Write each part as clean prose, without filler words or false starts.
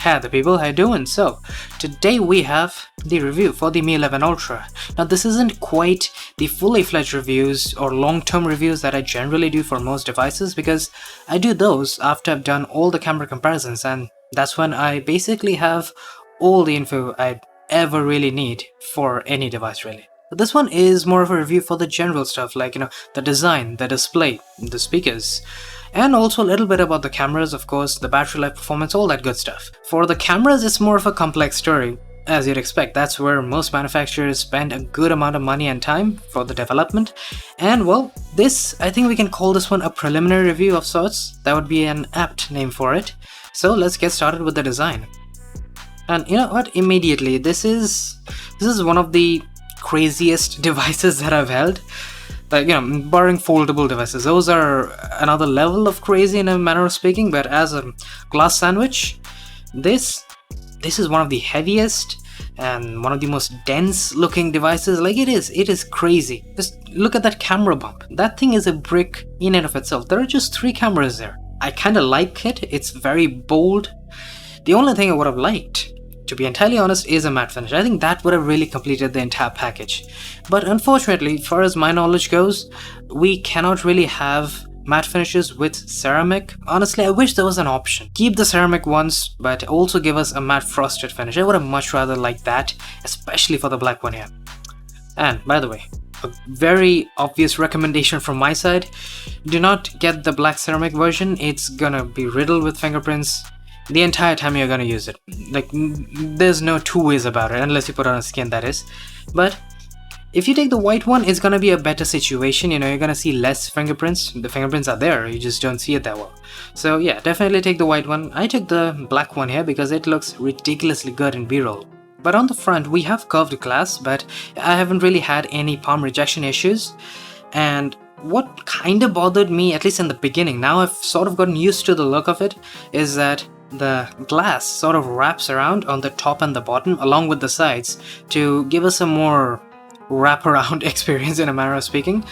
Hey the people, how you doing? So, today we have the review for the Mi 11 Ultra. Now this isn't quite the fully fledged reviews or long-term reviews that I generally do for most devices, because I do those after I've done all the camera comparisons, and that's when I basically have all the info I'd ever really need for any device really. But this one is more of a review for the general stuff, like, the design, the display, the speakers, and also a little bit about the cameras, of course, the battery life, performance, all that good stuff. For the cameras, it's more of a complex story, as you'd expect. That's where most manufacturers spend a good amount of money and time for the development. And well, I think we can call this one a preliminary review of sorts. That would be an apt name for it. So let's get started with the design. And you know what, immediately, this is one of the craziest devices that I've held. Like, barring foldable devices, those are another level of crazy in a manner of speaking, but as a glass sandwich, this is one of the heaviest and one of the most dense looking devices. Like, it is crazy. Just look at that camera bump. That thing is a brick in and of itself. There are just 3 cameras there. I kind of like it. It's very bold. The only thing I would have liked, to be entirely honest, is a matte finish. I think that would have really completed the entire package. But unfortunately, as far as my knowledge goes, we cannot really have matte finishes with ceramic. Honestly, I wish there was an option. Keep the ceramic ones, but also give us a matte frosted finish. I would have much rather liked that, especially for the black one here. And by the way, a very obvious recommendation from my side, do not get the black ceramic version. It's gonna be riddled with fingerprints the entire time you're gonna use it. Like, there's no two ways about it, unless you put on a skin, that is. But if you take the white one, it's gonna be a better situation. You're gonna see less fingerprints. The fingerprints are there, you just don't see it that well. So yeah, definitely take the white one. I took the black one here because it looks ridiculously good in B-roll. But on the front, we have curved glass, but I haven't really had any palm rejection issues. And what kind of bothered me, at least in the beginning, now I've sort of gotten used to the look of it, is that the glass sort of wraps around on the top and the bottom along with the sides to give us a more wraparound experience in a manner of speaking.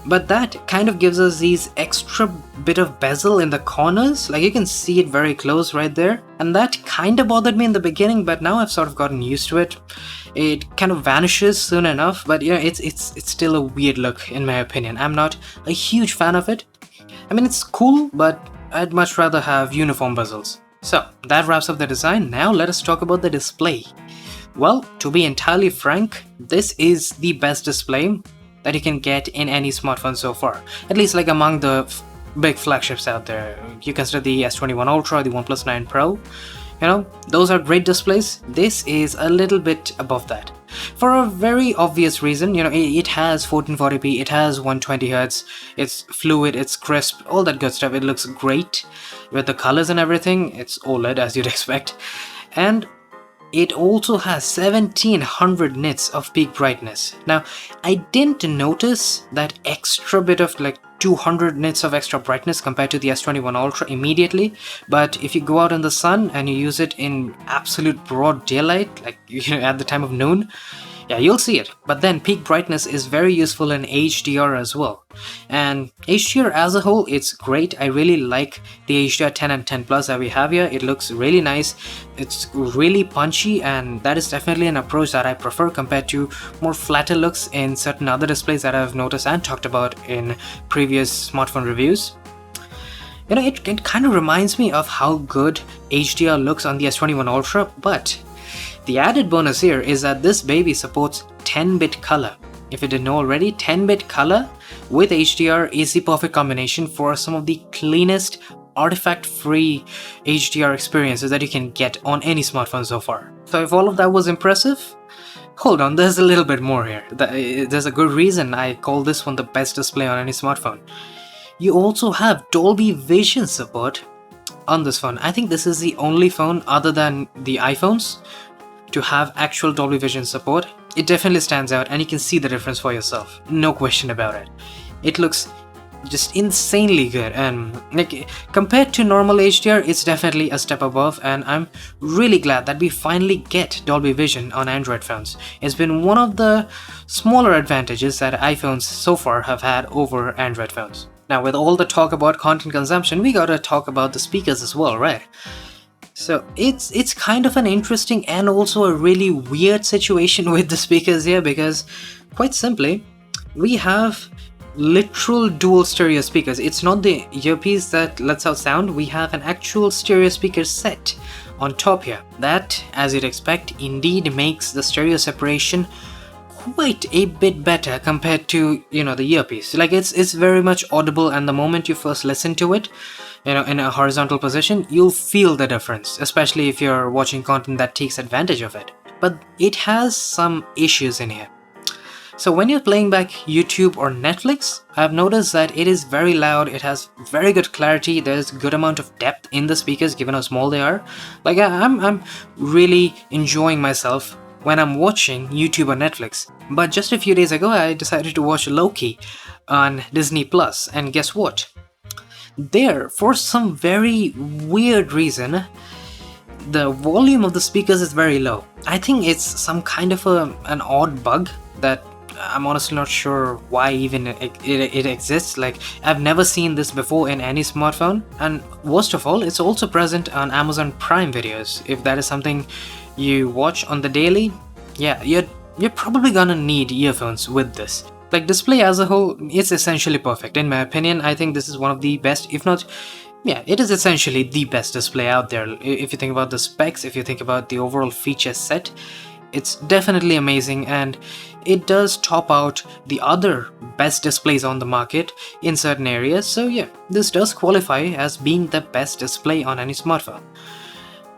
But that kind of gives us these extra bit of bezel in the corners, like you can see it very close right there, and that kind of bothered me in the beginning, but now I've sort of gotten used to it. It kind of vanishes soon enough, but it's still a weird look in my opinion. I'm not a huge fan of it. I mean, it's cool, but I'd much rather have uniform bezels. So that wraps up the design. Now let us talk about the display. Well, to be entirely frank, this is the best display that you can get in any smartphone so far. At least like among the big flagships out there. You consider the S21 Ultra, the OnePlus 9 Pro. Those are great displays. This is a little bit above that. For a very obvious reason, it has 1440p, it has 120Hz, it's fluid, it's crisp, all that good stuff. It looks great with the colors and everything. It's OLED as you'd expect. And it also has 1700 nits of peak brightness. Now, I didn't notice that extra bit of like 200 nits of extra brightness compared to the S21 Ultra immediately, but if you go out in the sun and you use it in absolute broad daylight, like at the time of noon, yeah, you'll see it. But then peak brightness is very useful in HDR as well. And HDR as a whole, it's great. I really like the HDR 10 and 10 Plus that we have here. It looks really nice. It's really punchy, and that is definitely an approach that I prefer compared to more flatter looks in certain other displays that I've noticed and talked about in previous smartphone reviews. It kind of reminds me of how good HDR looks on the S21 Ultra, but the added bonus here is that this baby supports 10-bit color. If you didn't know already, 10-bit color with HDR is the perfect combination for some of the cleanest, artifact-free HDR experiences that you can get on any smartphone so far. So if all of that was impressive, hold on, there's a little bit more here. There's a good reason I call this one the best display on any smartphone. You also have Dolby Vision support on this phone. I think this is the only phone other than the iPhones to have actual Dolby Vision support. It definitely stands out, and you can see the difference for yourself, no question about it. It looks just insanely good, and like compared to normal HDR, it's definitely a step above, and I'm really glad that we finally get Dolby Vision on Android phones. It's been one of the smaller advantages that iPhones so far have had over Android phones. Now, with all the talk about content consumption, we gotta talk about the speakers as well, right? So it's kind of an interesting and also a really weird situation with the speakers here, because quite simply we have literal dual stereo speakers. It's not the earpiece that lets out sound, we have an actual stereo speaker set on top here. That, as you'd expect, indeed makes the stereo separation quite a bit better compared to, the earpiece. Like it's very much audible, and the moment you first listen to it, in a horizontal position, you'll feel the difference, especially if you're watching content that takes advantage of it. But it has some issues in here. So when you're playing back YouTube or Netflix, I've noticed that it is very loud, it has very good clarity, there's a good amount of depth in the speakers given how small they are. Like I'm really enjoying myself when I'm watching YouTube or Netflix. But just a few days ago, I decided to watch Loki on Disney Plus, and guess what? There, for some very weird reason, the volume of the speakers is very low. I think it's some kind of an odd bug that I'm honestly not sure why even it exists. Like, I've never seen this before in any smartphone, and worst of all, it's also present on Amazon Prime videos. If that is something you watch on the daily, yeah, you're probably gonna need earphones with this. Like, display as a whole, it's essentially perfect. In my opinion, I think this is one of the best, if not, yeah, it is essentially the best display out there. If you think about the specs, if you think about the overall feature set, it's definitely amazing, and it does top out the other best displays on the market in certain areas. So yeah, this does qualify as being the best display on any smartphone.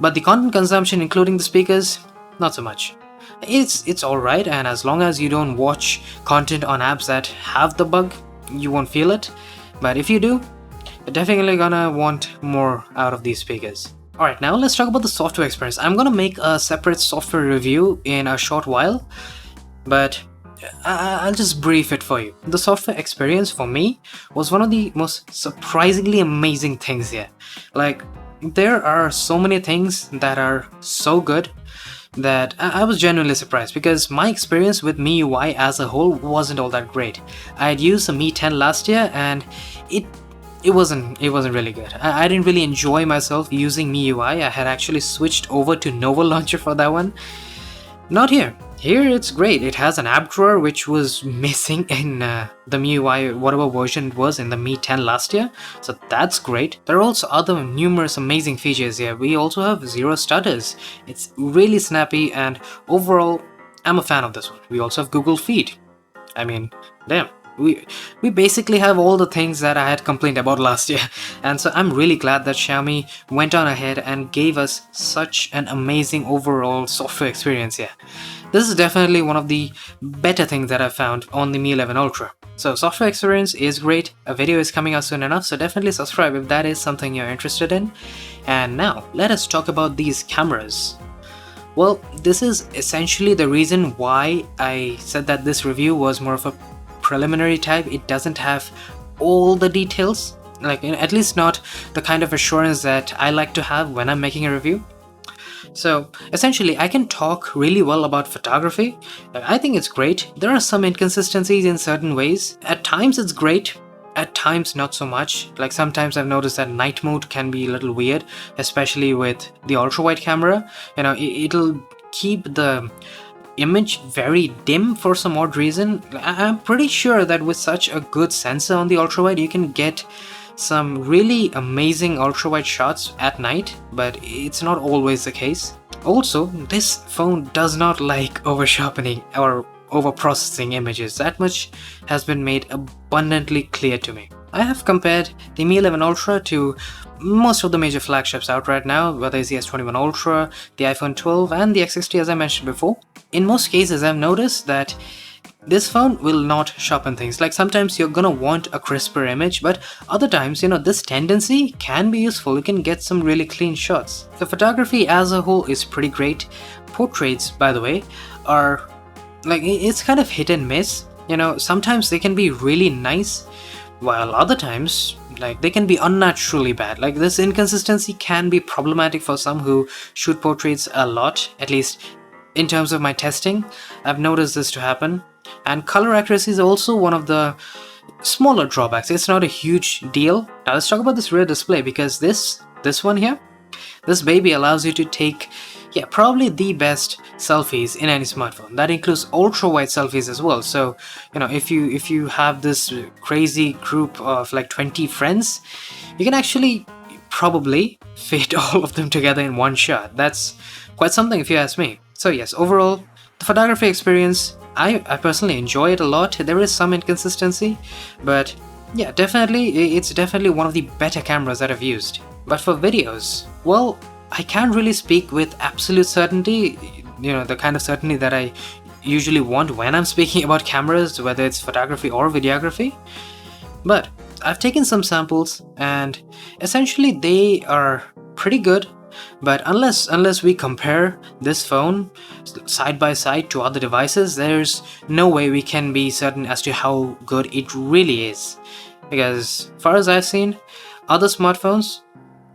But the content consumption, including the speakers, not so much. It's alright, and as long as you don't watch content on apps that have the bug, you won't feel it. But if you do, you're definitely gonna want more out of these speakers. Alright, now let's talk about the software experience. I'm gonna make a separate software review in a short while, but I'll just brief it for you. The software experience for me was one of the most surprisingly amazing things here. Like, there are so many things that are so good that I was genuinely surprised, because my experience with MIUI as a whole wasn't all that great. I had used the Mi 10 last year, and it wasn't really good. I didn't really enjoy myself using MIUI. I had actually switched over to Nova Launcher for that one. Not here. Here it's great. It has an app drawer, which was missing in the MIUI, whatever version it was in the Mi 10 last year. So that's great. There are also other numerous amazing features here. We also have zero stutters. It's really snappy, and overall, I'm a fan of this one. We also have Google Feed. I mean, damn. We basically have all the things that I had complained about last year, and so I'm really glad that Xiaomi went on ahead and gave us such an amazing overall software experience here. This is definitely one of the better things that I've found on the Mi 11 Ultra. So software experience is great, a video is coming out soon enough, so definitely subscribe if that is something you're interested in. And now, let us talk about these cameras. Well, this is essentially the reason why I said that this review was more of a preliminary type. It doesn't have all the details, like at least not the kind of assurance that I like to have when I'm making a review. So essentially, I can talk really well about photography. I think it's great. There are some inconsistencies in certain ways. At times it's great, at times not so much. Like sometimes I've noticed that night mode can be a little weird, especially with the ultra wide camera. It'll keep the image very dim for some odd reason. I'm pretty sure that with such a good sensor on the ultra wide, you can get some really amazing ultra wide shots at night, but it's not always the case. Also, this phone does not like over sharpening or over processing images. That much has been made abundantly clear to me. I have compared the Mi 11 Ultra to most of the major flagships out right now, whether it's the S21 Ultra, the iPhone 12 and the X60 as I mentioned before. In most cases, I've noticed that this phone will not sharpen things. Like sometimes you're gonna want a crisper image, but other times, this tendency can be useful. You can get some really clean shots. The photography as a whole is pretty great. Portraits, by the way, are like, it's kind of hit and miss. Sometimes they can be really nice, while other times, like, they can be unnaturally bad. Like, this inconsistency can be problematic for some who shoot portraits a lot, at least in terms of my testing. I've noticed this to happen. And color accuracy is also one of the smaller drawbacks. It's not a huge deal. Now let's talk about this rear display, because this one here, This baby allows you to take, yeah, probably the best selfies in any smartphone. That includes ultra wide selfies as well. So, if you have this crazy group of like 20 friends, you can actually probably fit all of them together in one shot. That's quite something if you ask me. So yes, overall, the photography experience, I personally enjoy it a lot. There is some inconsistency, but yeah, it's definitely one of the better cameras that I've used. But for videos, well, I can't really speak with absolute certainty, the kind of certainty that I usually want when I'm speaking about cameras, whether it's photography or videography. But I've taken some samples and essentially they are pretty good. But unless we compare this phone side by side to other devices, there's no way we can be certain as to how good it really is. Because far as I've seen, other smartphones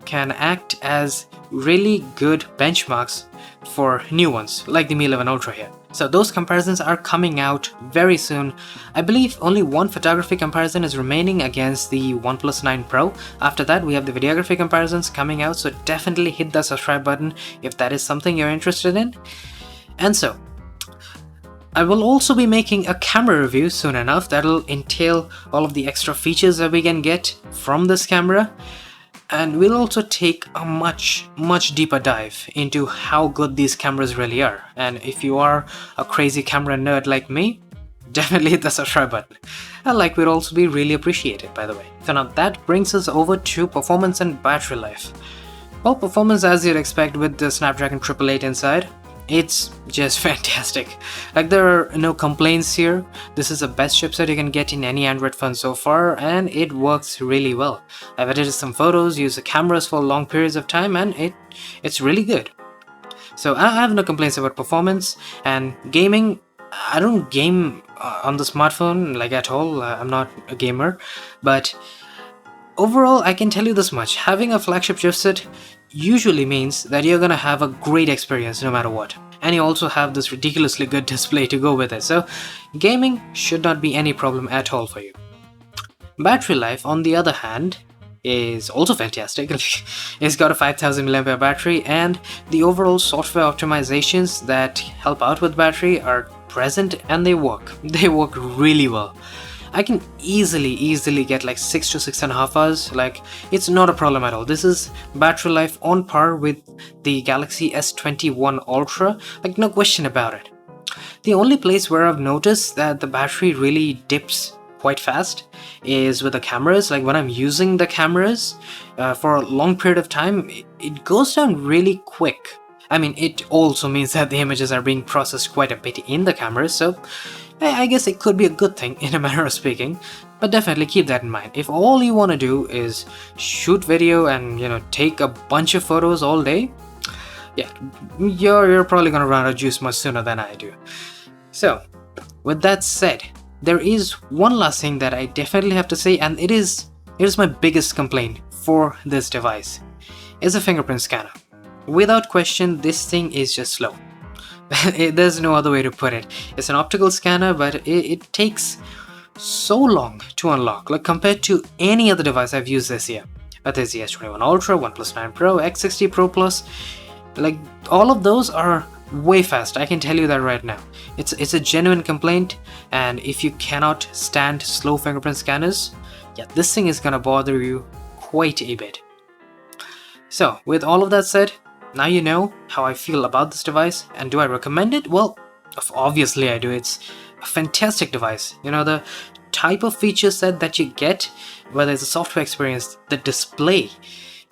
can act as really good benchmarks for new ones, like the Mi 11 Ultra here. So those comparisons are coming out very soon. I believe only one photography comparison is remaining against the OnePlus 9 Pro. After that, we have the videography comparisons coming out, so definitely hit that subscribe button if that is something you're interested in. And so, I will also be making a camera review soon enough that'll entail all of the extra features that we can get from this camera. And we'll also take a much deeper dive into how good these cameras really are. And if you are a crazy camera nerd like me, definitely hit the subscribe button. A like would also be really appreciated, by the way. So now that brings us over to performance and battery life. Well, performance as you'd expect with the Snapdragon 888 inside. It's just fantastic. Like, there are no complaints here. This is the best chipset you can get in any Android phone so far, and it works really well. I've edited some photos, used the cameras for long periods of time, and it's really good. So I have no complaints about performance. And gaming, I don't game on the smartphone like at all. I'm not a gamer, but overall I can tell you this much: having a flagship chipset usually means that you're gonna have a great experience no matter what. And you also have this ridiculously good display to go with it, so gaming should not be any problem at all for you. Battery life, on the other hand, is also fantastic. It's got a 5000 mAh battery, and the overall software optimizations that help out with battery are present and they work really well. I can easily get like 6 to 6.5 hours. Like, it's not a problem at all. This is battery life on par with the Galaxy S21 Ultra, like no question about it. The only place where I've noticed that the battery really dips quite fast is with the cameras. Like, when I'm using the cameras for a long period of time, it goes down really quick. I mean, it also means that the images are being processed quite a bit in the cameras, so I guess it could be a good thing in a manner of speaking, but definitely keep that in mind. If all you want to do is shoot video and take a bunch of photos all day, yeah, you're probably gonna run out of juice much sooner than I do. So with that said, there is one last thing that I definitely have to say, and it is my biggest complaint for this device, is a fingerprint scanner. Without question, this thing is just slow. There's no other way to put it. It's an optical scanner, but it takes so long to unlock, like compared to any other device I've used this year. Whether it's the S21 Ultra, OnePlus 9 Pro, X60 Pro Plus, like all of those are way fast. I can tell you that right now. It's a genuine complaint, and if you cannot stand slow fingerprint scanners, yeah, this thing is gonna bother you quite a bit. So with all of that said, now you know how I feel about this device, and do I recommend it? Well, obviously I do. It's a fantastic device. The type of feature set that you get, whether it's the software experience, the display,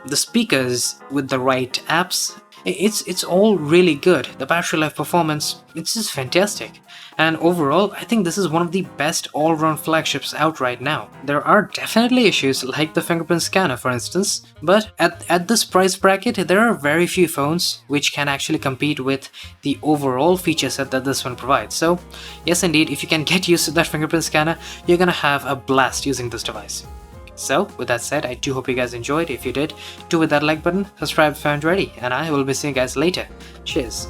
the speakers with the right apps, it's all really good. The battery life, performance, it's just fantastic. And overall, I think this is one of the best all-round flagships out right now. There are definitely issues like the fingerprint scanner, for instance, but at this price bracket, there are very few phones which can actually compete with the overall feature set that this one provides. So yes, indeed, if you can get used to that fingerprint scanner, you're gonna have a blast using this device. So with that said, I do hope you guys enjoyed. If you did, do hit that like button, subscribe if you haven't already, and I will be seeing you guys later. Cheers.